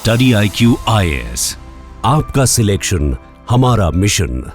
Study IQ IAS, आपका selection हमारा mission.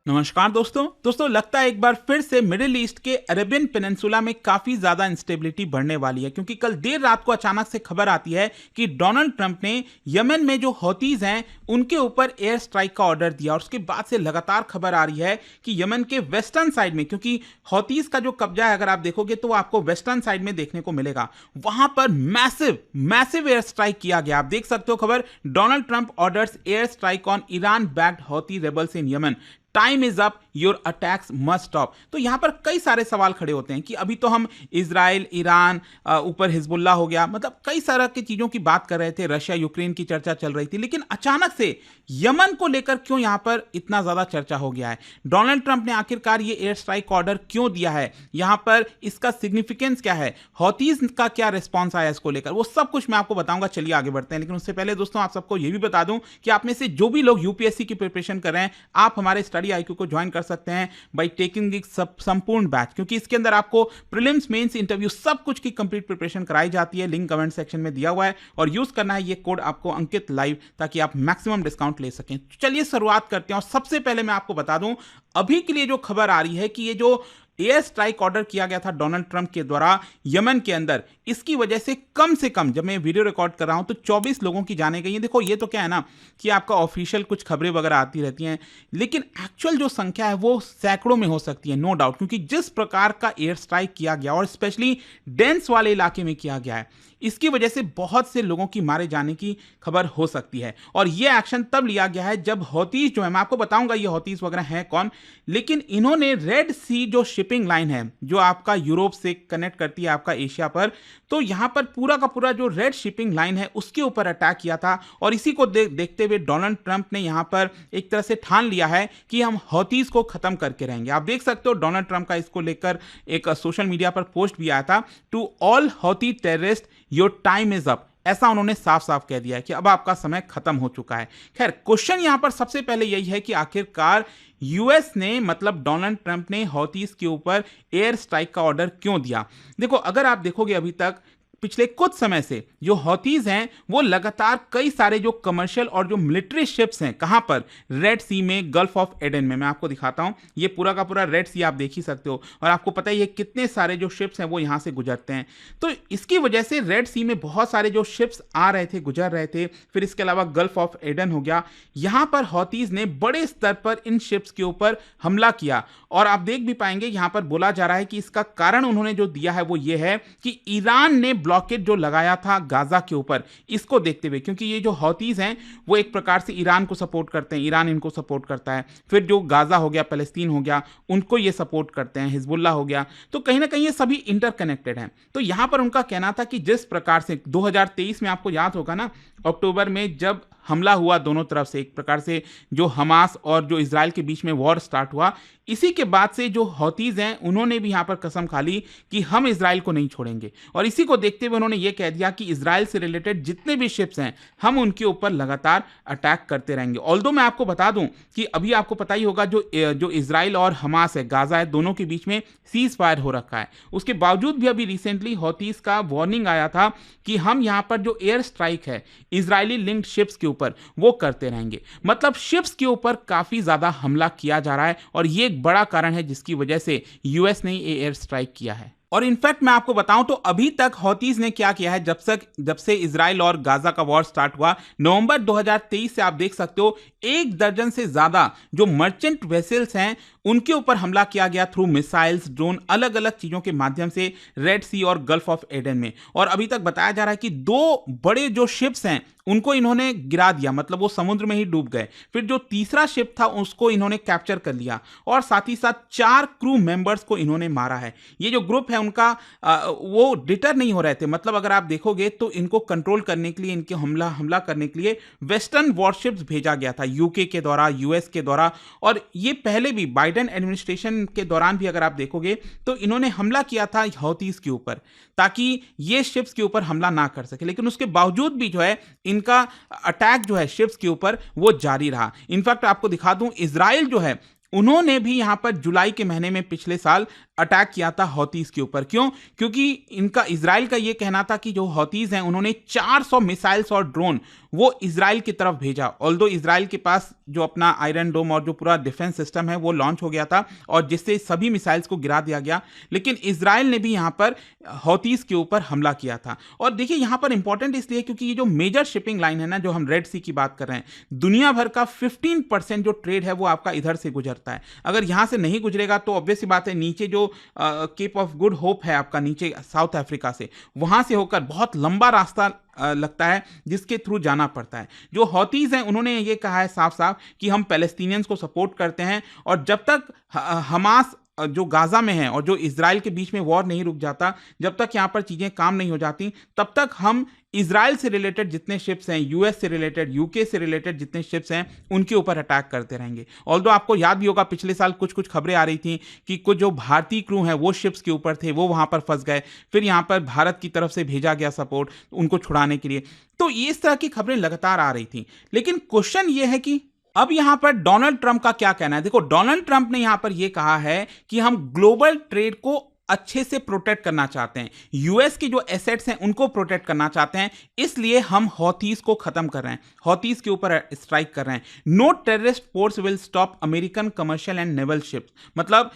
नमस्कार दोस्तों लगता है एक बार फिर से मिडिल ईस्ट के अरेबियन पेनिनसुला में काफी ज्यादा इंस्टेबिलिटी बढ़ने वाली है, क्योंकि कल देर रात को अचानक से खबर आती है कि डोनाल्ड ट्रंप ने यमन में जो हौतीज हैं उनके ऊपर एयर स्ट्राइक का ऑर्डर दिया। और उसके बाद से लगातार खबर आ रही है कि यमन के वेस्टर्न साइड में, क्योंकि हौतीज का जो कब्जा है अगर आप देखोगे तो आपको वेस्टर्न साइड में देखने को मिलेगा, वहां पर मैसिव एयर स्ट्राइक किया गया। आप देख सकते हो खबर, Donald Trump orders air strike on Iran backed हौती rebels in Yemen, time is up, your attacks must stop. तो यहां पर कई सारे सवाल खड़े होते हैं कि अभी तो हम इजराइल, ईरान, ऊपर हिजबुल्ला हो गया, मतलब कई सारा की चीजों की बात कर रहे थे, रशिया यूक्रेन की चर्चा चल रही थी, लेकिन अचानक से यमन को लेकर क्यों यहां पर इतना ज्यादा चर्चा हो गया है? डोनाल्ड ट्रंप ने आखिरकार ये एयर स्ट्राइक ऑर्डर क्यों दिया है? यहां पर इसका सिग्निफिकेंस क्या है? हौतीज का क्या रिस्पॉन्स आया इसको लेकर? वो सब कुछ मैं आपको बताऊंगा। चलिए आगे बढ़ते हैं, लेकिन उससे पहले दोस्तों आप सबको यह भी बता दूं कि आप में से जो भी लोग यूपीएससी की प्रिपरेशन कर रहे हैं, आप हमारे स्टडी IQ को ज्वाइन कर सकते हैं बाय टेकिंग संपूर्ण बैच, क्योंकि इसके अंदर आपको प्रीलिम्स, मेंस, इंटरव्यू सब कुछ की कंप्लीट प्रिपरेशन कराई जाती है। लिंक कमेंट सेक्शन में दिया हुआ है और यूज करना है ये कोड आपको अंकित लाइव, ताकि आप मैक्सिमम डिस्काउंट ले सकें। चलिए शुरुआत करते हैं। और सबसे पहले मैं आपको बता दूं, अभी के लिए जो खबर आ रही है कि ये जो एयर स्ट्राइक ऑर्डर किया गया था डोनाल्ड ट्रंप के द्वारा यमन के अंदर, इसकी वजह से कम, जब मैं वीडियो रिकॉर्ड कर रहा हूं तो 24 लोगों की जाने गई है। देखो ये तो क्या है ना कि आपका ऑफिशियल कुछ खबरें वगैरह आती रहती हैं, लेकिन एक्चुअल जो संख्या है वो सैकड़ों में हो सकती है, नो डाउट, क्योंकि जिस प्रकार का एयर स्ट्राइक किया गया और स्पेशली डेंस वाले इलाके में किया गया है, इसकी वजह से बहुत से लोगों की मारे जाने की खबर हो सकती है। और यह एक्शन तब लिया गया है जब हौतीज जो है, मैं आपको बताऊंगा ये हौतीज वगैरह हैं कौन, लेकिन इन्होंने रेड सी जो शिपिंग लाइन है जो आपका यूरोप से कनेक्ट करती है आपका एशिया पर, तो यहां पर पूरा का पूरा जो रेड शिपिंग लाइन है उसके ऊपर अटैक किया था। और इसी को देखते हुए डोनाल्ड ट्रंप ने यहां पर एक तरह से ठान लिया है कि हम हौतीज को खत्म करके रहेंगे। आप देख सकते हो डोनाल्ड ट्रंप का इसको लेकर एक सोशल मीडिया पर पोस्ट भी आया था, to all Houthi terrorist your time is up. ऐसा उन्होंने साफ साफ कह दिया है कि अब आपका समय खत्म हो चुका है। खैर, क्वेश्चन यहां पर सबसे पहले यही है कि आखिरकार यूएस ने, मतलब डोनाल्ड ट्रंप ने हौतीज के ऊपर एयर स्ट्राइक का ऑर्डर क्यों दिया? देखो, अगर आप देखोगे अभी तक पिछले कुछ समय से जो हौतीज हैं वो लगातार कई सारे जो कमर्शियल और जो मिलिट्री शिप्स हैं, कहां पर? रेड सी में, गल्फ ऑफ एडन में। मैं आपको दिखाता हूं, ये पूरा का पूरा रेड सी आप देख ही सकते हो, और आपको पता ही है कितने सारे जो शिप्स हैं वो यहां से गुजरते हैं। तो इसकी वजह से रेड सी में बहुत सारे जो शिप्स आ रहे थे, गुजर रहे थे। फिर इसके अलावा गल्फ ऑफ एडन हो गया, यहां पर हौतीज ने बड़े स्तर पर इन शिप्स के ऊपर हमला किया। और आप देख भी पाएंगे यहां पर बोला जा रहा है कि इसका कारण उन्होंने जो दिया है वो ये है कि ईरान ने ब्लॉकेट जो लगाया था गाजा के ऊपर, इसको देखते हुए, क्योंकि ये जो हौतीज हैं वो एक प्रकार से ईरान को सपोर्ट करते हैं, ईरान इनको सपोर्ट करता है। फिर जो गाजा हो गया, पैलेस्तीन हो गया, उनको ये सपोर्ट करते हैं, हिजबुल्ला हो गया। तो कहीं ना कहीं ये सभी इंटरकनेक्टेड हैं। तो यहां पर उनका कहना था कि जिस प्रकार से 2023 में, आपको याद होगा ना, अक्टूबर में जब हमला हुआ दोनों तरफ से, एक प्रकार से जो हमास और जो इजराइल के बीच में वॉर स्टार्ट हुआ, इसी के बाद से जो हौतीज हैं उन्होंने भी यहां पर कसम खा ली कि हम इजराइल को नहीं छोड़ेंगे। और इसी को देखते हुए उन्होंने ये कह दिया कि इजराइल से रिलेटेड जितने भी शिप्स हैं हम उनके ऊपर लगातार अटैक करते रहेंगे। ऑल्दो मैं आपको बता दूं कि अभी आपको पता ही होगा जो इजराइल और हमास है, गाजा है, दोनों के बीच में सीज फायर हो रखा है। उसके बावजूद भी अभी रिसेंटली हौतीज का वार्निंग आया था कि हम यहां पर जो एयर स्ट्राइक है इजरायली लिंक्ड शिप्स के ऊपर वो करते रहेंगे। मतलब शिप्स के ऊपर काफी ज्यादा हमला किया जा रहा है, और ये एक बड़ा कारण है जिसकी वजह से यूएस ने एयर स्ट्राइक किया है। और इनफैक्ट मैं आपको बताऊं तो अभी तक हौतीज ने क्या किया है, जब से इजराइल और गाजा का वॉर स्टार्ट हुआ नवंबर 2023 से, आप देख सकते हो 1 दर्जन से ज्यादा जो मर्चेंट वेसल्स हैं उनके ऊपर हमला किया गया थ्रू मिसाइल्स, ड्रोन, अलग अलग चीजों के माध्यम से रेड सी और गल्फ ऑफ एडन में। और अभी तक बताया जा रहा है कि 2 बड़े जो शिप्स हैं उनको इन्होंने गिरा दिया, मतलब वो समुद्र में ही डूब गए। फिर जो तीसरा शिप था उसको इन्होंने कैप्चर कर लिया, और साथ ही साथ 4 क्रू मेंबर्स को इन्होंने मारा है। ये जो ग्रुप है उनका वो डिटर नहीं हो रहे थे, मतलब अगर आप देखोगे तो इनको कंट्रोल करने के लिए, इनके हमला करने के लिए वेस्टर्न वॉरशिप्स भेजा गया था यूके के द्वारा, यूएस के द्वारा। और ये पहले भी बाइडेन एडमिनिस्ट्रेशन के दौरान भी अगर आप देखोगे तो इन्होंने हमला किया था हौतीज के ऊपर, ताकि ये शिप्स के ऊपर हमला ना कर सके। लेकिन उसके बावजूद भी जो है इनका अटैक जो है शिप्स के ऊपर वो जारी रहा। इनफैक्ट आपको दिखा दूं, इजराइल जो है उन्होंने भी यहां पर जुलाई के महीने में पिछले साल अटैक किया था हौतीस के ऊपर। क्यों? क्योंकि इनका इजराइल का ये कहना था कि जो हौतीस हैं उन्होंने 400 मिसाइल्स और ड्रोन वो इजराइल की तरफ भेजा। ऑल्दो इजराइल के पास जो अपना आयरन डोम और जो पूरा डिफेंस सिस्टम है वो लॉन्च हो गया था और जिससे सभी मिसाइल्स को गिरा दिया गया, लेकिन इजराइल ने भी यहाँ पर हौतीस के ऊपर हमला किया था। और देखिए यहाँ पर इंपॉर्टेंट इसलिए क्योंकि ये जो मेजर शिपिंग लाइन है ना, जो हम रेड सी की बात कर रहे हैं, दुनिया भर का 15% जो ट्रेड है वो आपका इधर से गुजरता है। अगर यहाँ से नहीं गुजरेगा तो ऑब्वियस सी बात है नीचे जो केप ऑफ गुड होप है आपका नीचे साउथ अफ्रीका से, वहां से होकर बहुत लंबा रास्ता लगता है जिसके थ्रू जाना पड़ता है। जो हौतीज हैं उन्होंने ये कहा है साफ साफ कि हम पैलेस्टीनियंस को सपोर्ट करते हैं और जब तक हमास जो गाजा में है और जो इजराइल के बीच में वॉर नहीं रुक जाता, जब तक यहाँ पर चीज़ें काम नहीं हो जाती, तब तक हम इजराइल से रिलेटेड जितने शिप्स हैं, यूएस से रिलेटेड, यूके से रिलेटेड जितने शिप्स हैं, उनके ऊपर अटैक करते रहेंगे। ऑल्दो आपको याद भी होगा पिछले साल कुछ खबरें आ रही थी कि कुछ जो भारतीय क्रू हैं वो शिप्स के ऊपर थे, वो वहाँ पर फंस गए, फिर यहाँ पर भारत की तरफ से भेजा गया सपोर्ट उनको छुड़ाने के लिए। तो इस तरह की खबरें लगातार आ रही थी। लेकिन क्वेश्चन ये है कि अब यहां पर डोनाल्ड ट्रंप का क्या कहना है। देखो, डोनाल्ड ट्रंप ने यहां पर यह कहा है कि हम ग्लोबल ट्रेड को अच्छे से प्रोटेक्ट करना चाहते हैं, यूएस की जो एसेट्स हैं उनको प्रोटेक्ट करना चाहते हैं, इसलिए हम हौतीस को खत्म कर रहे हैं, हौतीस के ऊपर स्ट्राइक कर रहे हैं। No terrorist force will stop American commercial and naval ships. मतलब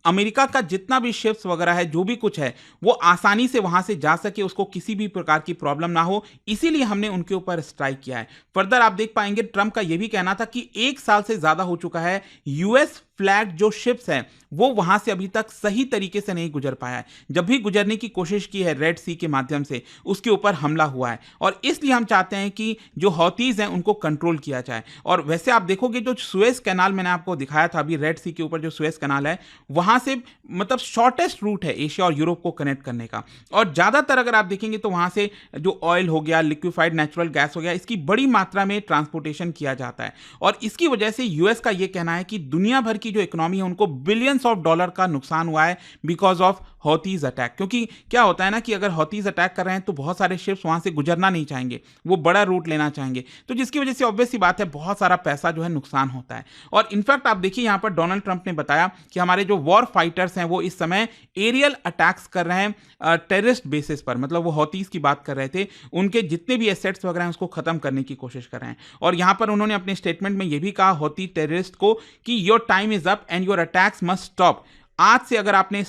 अमेरिका का जितना भी शिप्स वगैरह है, जो भी कुछ है, वो आसानी से वहां से जा सके, उसको किसी भी प्रकार की प्रॉब्लम ना हो, इसीलिए हमने उनके ऊपर स्ट्राइक किया है। फर्दर आप देख पाएंगे ट्रंप का यह भी कहना था कि 1 साल से ज्यादा हो चुका है यूएस फ्लैग जो शिप्स हैं वो वहां से अभी तक सही तरीके से नहीं गुजर पाया है। जब भी गुजरने की कोशिश की है रेड सी के माध्यम से, उसके ऊपर हमला हुआ है और इसलिए हम चाहते हैं कि जो हौतीज हैं उनको कंट्रोल किया जाए। और वैसे आप देखोगे जो सुएज कैनाल मैंने आपको दिखाया था अभी, रेड सी के ऊपर जो सुएज कैनाल है, वहां से मतलब शॉर्टेस्ट रूट है एशिया और यूरोप को कनेक्ट करने का। और ज्यादातर अगर आप देखेंगे तो वहां से जो ऑयल हो गया, लिक्विफाइड नेचुरल गैस हो गया, इसकी बड़ी मात्रा में ट्रांसपोर्टेशन किया जाता है। और इसकी वजह से यूएस का यह कहना है कि दुनिया भर की जो इकोनॉमी है उनको बिलियंस ऑफ डॉलर का नुकसान हुआ है बिकॉज ऑफ हौतीज अटैक। क्योंकि क्या होता है ना कि अगर हौतीज अटैक कर रहे हैं तो बहुत सारे शिप्स वहां से गुजरना नहीं चाहेंगे, वो बड़ा रूट लेना चाहेंगे, तो जिसकी वजह से ऑब्वियस सी बात है बहुत सारा पैसा जो है नुकसान होता है। और इनफैक्ट आप देखिए यहां पर डोनाल्ड ट्रंप ने बताया कि हमारे जो वॉर फाइटर्स हैं वो इस समय एरियल अटैक्स कर रहे हैं टेररिस्ट बेसिस पर, मतलब वो हौतीज की बात कर रहे थे, उनके जितने भी एसेट्स वगैरह हैं उसको खत्म करने की कोशिश कर रहे हैं। और यहां पर उन्होंने अपने स्टेटमेंट में यह भी कहा हौती टेररिस्ट को कि your time is up and your attacks must stop. आज से अगर आपने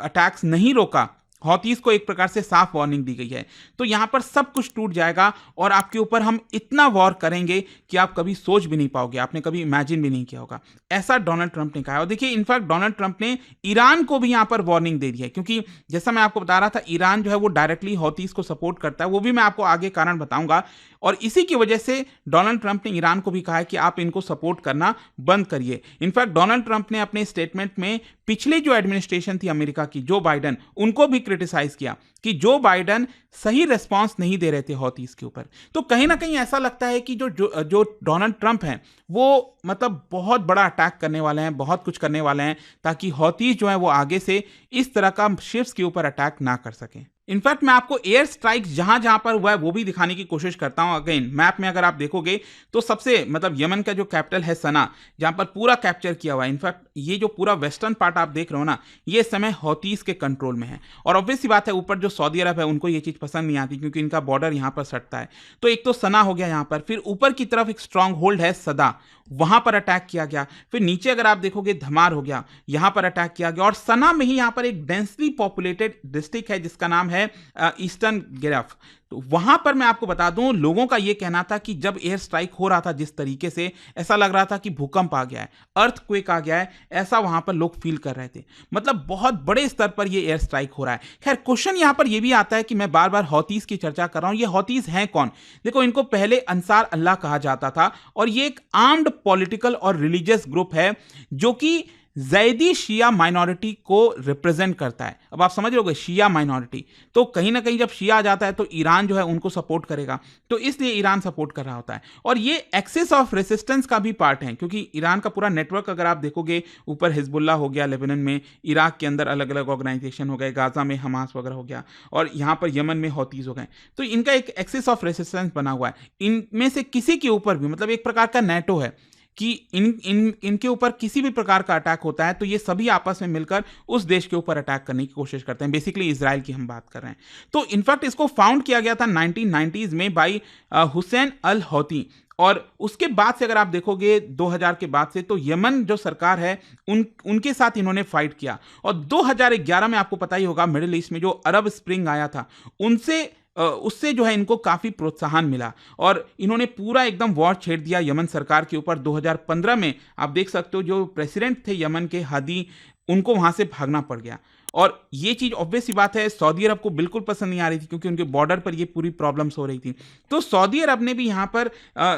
अटैक्स नहीं रोका, हौतीस को एक प्रकार से साफ वार्निंग दी गई है, तो यहां पर सब कुछ टूट जाएगा और आपके ऊपर हम इतना वॉर करेंगे कि आप कभी सोच भी नहीं पाओगे, आपने कभी इमेजिन भी नहीं किया होगा। ऐसा डोनाल्ड ट्रंप ने कहा। और देखिए इनफैक्ट डोनाल्ड ट्रंप ने ईरान को भी यहां पर वार्निंग दे दी है, क्योंकि जैसा मैं आपको बता रहा था ईरान जो है वो डायरेक्टली हौतीस को सपोर्ट करता है, वो भी मैं आपको आगे कारण बताऊंगा। और इसी की वजह से डोनाल्ड ट्रंप ने ईरान को भी कहा है कि आप इनको सपोर्ट करना बंद करिए। इनफैक्ट डोनाल्ड ट्रंप ने अपने स्टेटमेंट में पिछली जो एडमिनिस्ट्रेशन थी अमेरिका की, जो बाइडेन, उनको भी क्रिटिसाइज किया कि जो बाइडेन सही रिस्पांस नहीं दे रहे थे हौतीस के ऊपर। तो कहीं ना कहीं ऐसा लगता है कि जो डोनाल्ड ट्रंप हैं वो मतलब बहुत बड़ा अटैक करने वाले हैं, बहुत कुछ करने वाले हैं, ताकि हौतीस जो है वो आगे से इस तरह का शिप्स के ऊपर अटैक ना कर सकें। इनफैक्ट मैं आपको एयर स्ट्राइक जहां जहां पर हुआ है वो भी दिखाने की कोशिश करता हूं। अगेन मैप में अगर आप देखोगे तो सबसे मतलब यमन का जो कैपिटल है सना, जहां पर पूरा कैप्चर किया हुआ है। इनफैक्ट ये जो पूरा वेस्टर्न पार्ट आप देख रहे हो ना, ये समय हौतीस के कंट्रोल में है। और ऑब्वियस सी बात है ऊपर जो सऊदी अरब है उनको ये चीज पसंद नहीं आती, क्योंकि इनका बॉर्डर यहां पर सटता है। तो एक तो सना हो गया यहां पर, फिर ऊपर की तरफ एक स्ट्रांग होल्ड है सदा, वहां पर अटैक किया गया। फिर नीचे अगर आप देखोगे धमार हो गया, यहां पर अटैक किया गया। और सना में ही यहां पर एक डेंसली पॉपुलेटेड डिस्ट्रिक्ट है जिसका नाम है ईस्टर्न गिरफ। तो वहां पर मैं आपको बता दूं, लोगों का यह कहना था कि जब एयर स्ट्राइक हो रहा था जिस तरीके से, ऐसा लग रहा था कि भूकंप आ गया है, अर्थक्वेक आ गया है, ऐसा वहां पर लोग फील कर रहे थे। मतलब बहुत बड़े स्तर पर यह एयर स्ट्राइक हो रहा है। खैर क्वेश्चन यहां पर यह भी आता है कि मैं बार बार हौतीस की चर्चा कर रहा हूं, ये हौतीस हैं कौन? देखो, इनको पहले अंसार अल्लाह कहा जाता था और ये एक आर्म्ड पॉलिटिकल और रिलीजियस ग्रुप है जो कि जैदी शिया माइनॉरिटी को रिप्रेजेंट करता है। अब आप समझ रहे शिया माइनॉरिटी, तो कहीं ना कहीं जब शिया आ जाता है तो ईरान जो है उनको सपोर्ट करेगा, तो इसलिए ईरान सपोर्ट कर रहा होता है। और ये एक्सिस ऑफ रेसिस्टेंस का भी पार्ट है, क्योंकि ईरान का पूरा नेटवर्क अगर आप देखोगे, ऊपर हिजबुल्लाह हो गया लेबनान में, इराक के अंदर अलग अलग ऑर्गेनाइजेशन हो गए, गाजा में हमास वगैरह हो गया, और यहाँ पर यमन में हौतीज हो गए। तो इनका एक एक्सिस ऑफ रेसिस्टेंस बना हुआ है। इनमें से किसी के ऊपर भी, मतलब एक प्रकार का नेटो है, कि इनके ऊपर किसी भी प्रकार का अटैक होता है तो ये सभी आपस में मिलकर उस देश के ऊपर अटैक करने की कोशिश करते हैं। बेसिकली इजराइल की हम बात कर रहे हैं। तो इनफैक्ट इसको फाउंड किया गया था 1990s में बाई हुसैन अल हौती, और उसके बाद से अगर आप देखोगे 2000 के बाद से तो यमन जो सरकार है उनके साथ इन्होंने फाइट किया। और 2011 में आपको पता ही होगा मिडिल ईस्ट में जो अरब स्प्रिंग आया था उससे जो है इनको काफ़ी प्रोत्साहन मिला और इन्होंने पूरा एकदम वॉर छेड़ दिया यमन सरकार के ऊपर। 2015 में आप देख सकते हो जो प्रेसिडेंट थे यमन के हादी, उनको वहाँ से भागना पड़ गया। और ये चीज़ ऑब्वियस सी बात है सऊदी अरब को बिल्कुल पसंद नहीं आ रही थी क्योंकि उनके बॉर्डर पर ये पूरी प्रॉब्लम्स हो रही थी। तो सऊदी अरब ने भी यहाँ पर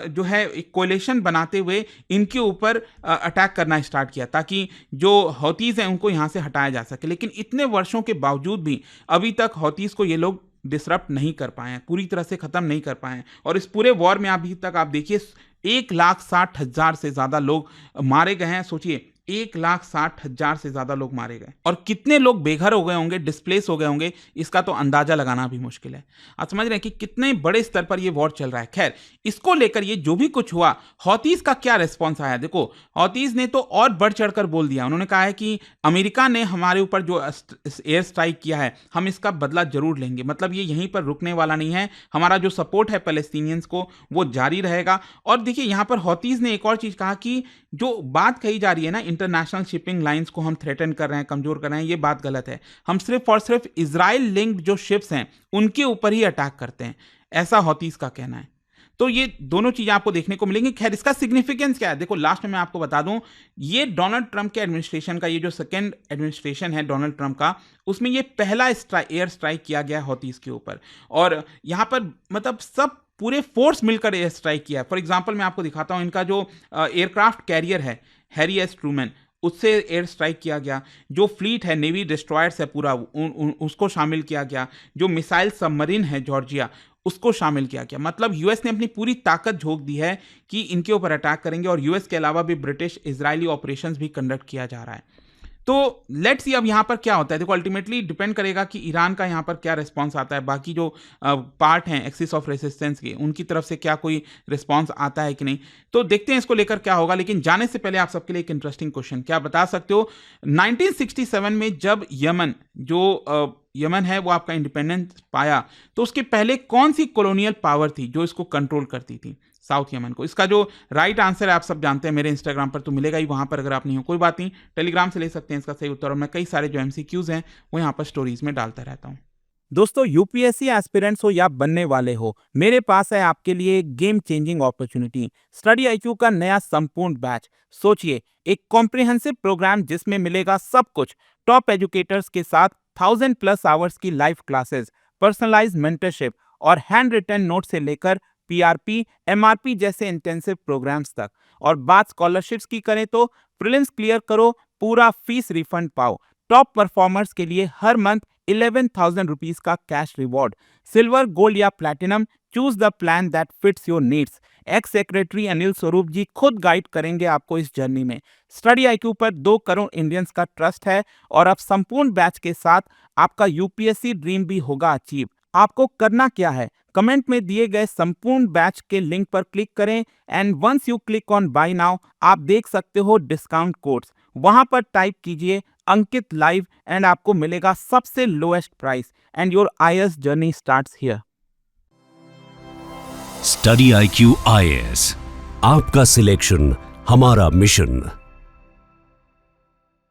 जो है एक कोलिशन बनाते हुए इनके ऊपर अटैक करना स्टार्ट किया ताकि जो हौतीज़ हैं उनको यहाँ से हटाया जा सके। लेकिन इतने वर्षों के बावजूद भी अभी तक हौतीज़ को ये लोग डिसरप्ट नहीं कर पाए हैं, पूरी तरह से ख़त्म नहीं कर पाए हैं। और इस पूरे वॉर में अभी तक आप देखिए 1,60,000 से ज़्यादा लोग मारे गए हैं। सोचिए 1,60,000 से ज्यादा लोग मारे गए और कितने लोग बेघर हो गए होंगे, डिस्प्लेस हो गए होंगे, इसका तो अंदाजा लगाना भी मुश्किल है। आप समझ रहे हैं कि कितने बड़े स्तर पर यह वॉर चल रहा है। खैर, इसको लेकर ये जो भी कुछ हुआ, हौतीज का क्या रिस्पॉन्स आया? देखो, हौतीज ने तो और बढ़ चढ़कर बोल दिया। उन्होंने कहा है कि अमेरिका ने हमारे ऊपर जो एयर स्ट्राइक किया है, हम इसका बदला जरूर लेंगे। मतलब ये यहीं पर रुकने वाला नहीं है, हमारा जो सपोर्ट है पैलेस्टीनियंस को वो जारी रहेगा। और देखिए यहां पर हौतीज ने एक और चीज कहा कि जो बात कही जा रही है ना, इंटरनेशनल शिपिंग लाइंस को हम थ्रेटन कर रहे हैं, कमजोर कर रहे हैं, ये बात गलत है। हम सिर्फ और सिर्फ इजराइल लिंक्ड जो शिप्स हैं उनके ऊपर ही अटैक करते हैं, ऐसा हौतीज का कहना है। तो ये दोनों चीजें आपको देखने को मिलेंगी। खैर, इसका सिग्निफिकेंस क्या है? देखो, लास्ट में मैं आपको बता दूं, ये डोनाल्ड ट्रंप के एडमिनिस्ट्रेशन का, ये जो सेकेंड एडमिनिस्ट्रेशन है डोनाल्ड ट्रंप का, उसमें ये पहला एयर स्ट्राइक किया गया हौतीज के ऊपर। और यहां पर मतलब सब पूरे फोर्स मिलकर एयर स्ट्राइक किया है। फॉर एग्जाम्पल मैं आपको दिखाता हूं, इनका जो एयरक्राफ्ट कैरियर है हैरी एस ट्रूमैन, उससे एयर स्ट्राइक किया गया। जो फ्लीट है, नेवी डिस्ट्रॉयर्स है पूरा, उसको शामिल किया गया। जो मिसाइल सबमरीन है जॉर्जिया, उसको शामिल किया गया। मतलब यूएस ने अपनी पूरी ताकत झोंक दी है कि इनके ऊपर अटैक करेंगे। और यूएस के अलावा भी ब्रिटिश इजरायली ऑपरेशंस भी कंडक्ट किया जा रहा है। तो लेट्स सी अब यहाँ पर क्या होता है। देखो, अल्टीमेटली डिपेंड करेगा कि ईरान का यहाँ पर क्या रिस्पांस आता है, बाकी जो पार्ट हैं एक्सिस ऑफ रेसिस्टेंस के, उनकी तरफ से क्या कोई रिस्पांस आता है कि नहीं। तो देखते हैं इसको लेकर क्या होगा। लेकिन जाने से पहले आप सबके लिए एक इंटरेस्टिंग क्वेश्चन, क्या बता सकते हो 1967 में जब यमन है वो आपका इंडिपेंडेंस पाया, तो उसके पहले कौन सी कॉलोनियल पावर थी जो इसको कंट्रोल करती थी, साउथ यमन को? इसका जो राइट आंसर है आप सब जानते हैं, मेरे इंस्टाग्राम पर तो मिलेगा ही, वहां पर अगर आप नहीं हो कोई बात नहीं, टेलीग्राम से ले सकते हैं इसका सही उत्तर। और मैं कई सारे जो एमसीक्यूज हैं वो यहाँ पर स्टोरीज में डालता रहता हूँ। दोस्तों, यूपीएससी एस्पिरेंट्स हो या बनने वाले हो, मेरे पास है आपके लिए game changing opportunity, study IQ का नया संपूर्ण बैच। सोचिए, एक कॉम्प्रिहेंसिव प्रोग्राम जिसमें मिलेगा सब कुछ, टॉप एजुकेटर्स के साथ 1000+ आवर्स की लाइव क्लासेस, पर्सनलाइज्ड मेंटरशिप और हैंड रिटन नोट से लेकर पीआरपी, एमआरपी जैसे इंटेंसिव प्रोग्राम्स तक। और बात स्कॉलरशिप्स की करें तो प्रीलिम्स क्लियर करो, पूरा फीस रिफंड पाओ। टॉप परफॉर्मर्स के लिए हर मंथ 11,000 रुपीज का कैश रिवॉर्ड। सिल्वर, गोल्ड या platinum, choose the plan that fits your needs. X secretary Anil Swarup जी खुद गाइड करेंगे आपको इस जर्नी में। स्टडी आईक्यू पर 2 करोड़ इंडियंस का ट्रस्ट है और अब संपूर्ण बैच के साथ आपका यूपीएससी ड्रीम भी होगा अचीव। आपको करना क्या है? कमेंट में दिए गए संपूर्ण बैच के लिंक पर क्लिक करें and once you click on buy now, आप देख सकते हो डिस्काउंट कोड्स। वहां पर टाइप कीजिए अंकित लाइव एंड आपको मिलेगा सबसे lowest price and your IAS journey starts here. Study IQ IAS, आपका सिलेक्शन हमारा मिशन।